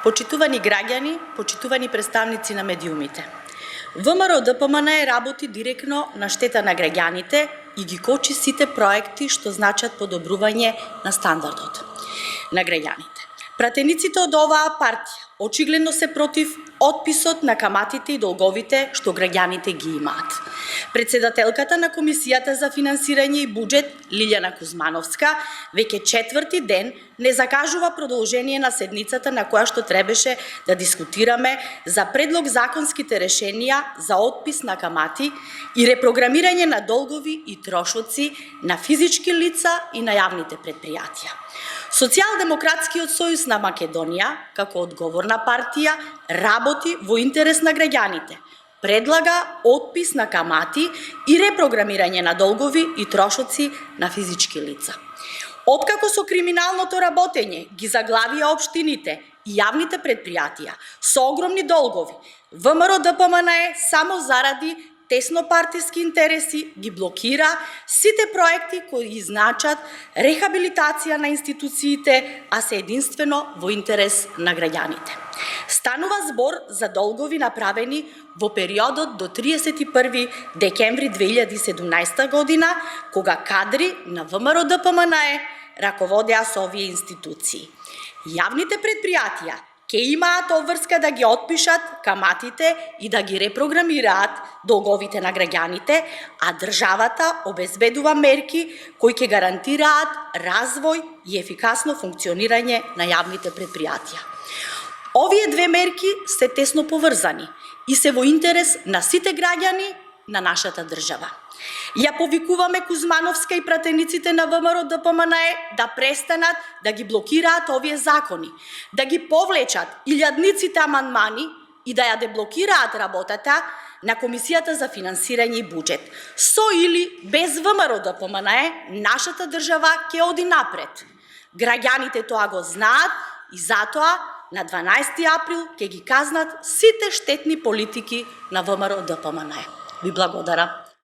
Почитувани граѓани, почитувани представници на медиумите. ВМРО ДПМН работи директно на штета на граѓаните и ги кочи сите проекти што значат подобрување на стандардот на граѓаните. Пратениците од оваа партија очигледно се против отписот на каматите и долговите што граѓаните ги имаат. Председателката на Комисијата за финансирање и буџет Лилјана Кузмановска веќе 4ти ден не закажува продолжение на седницата на која што требаше да дискутираме за предлог законските решенија за отпис на камати и репрограмирање на долгови и трошоци на физички лица и на јавните предпријатија. Социјалдемократскиот сојуз на Македонија, како одговорна партија, работи во интерес на граѓаните. Предлага отпис на камати и репрограмирање на долгови и трошоци на физички лица. Откако со криминалното работење ги заглавија општините и јавните предпријатија со огромни долгови, ВМРО ДПМН само заради теснопартиски интереси ги блокира сите проекти кои значат рехабилитација на институциите, а се единствено во интерес на граѓаните. Станува збор за долгови направени во периодот до 31 декември 2017 година, кога кадри на ВМРО ДПМН раководеа со овие институции. Јавните предпријатија ќе имаат обврска да ги отпишат каматите и да ги репрограмираат долговите на граѓаните, а државата обезбедува мерки кои ќе гарантираат развој и ефикасно функционирање на јавните предпријатија. Овие две мерки се тесно поврзани и се во интерес на сите граѓани на нашата држава. Ја повикуваме Кузмановска и пратениците на ВМРО ДПМН да престанат да ги блокираат овие закони, да ги повлечат илјадниците амандмани и да ја деблокираат работата на Комисијата за финансирање и буџет. Со или без ВМРО ДПМН нашата држава ќе оди напред. Граѓаните тоа го знаат и затоа на 12 април ќе ги казнат сите штетни политики на ВМРО ДПМН. Ви благодарам.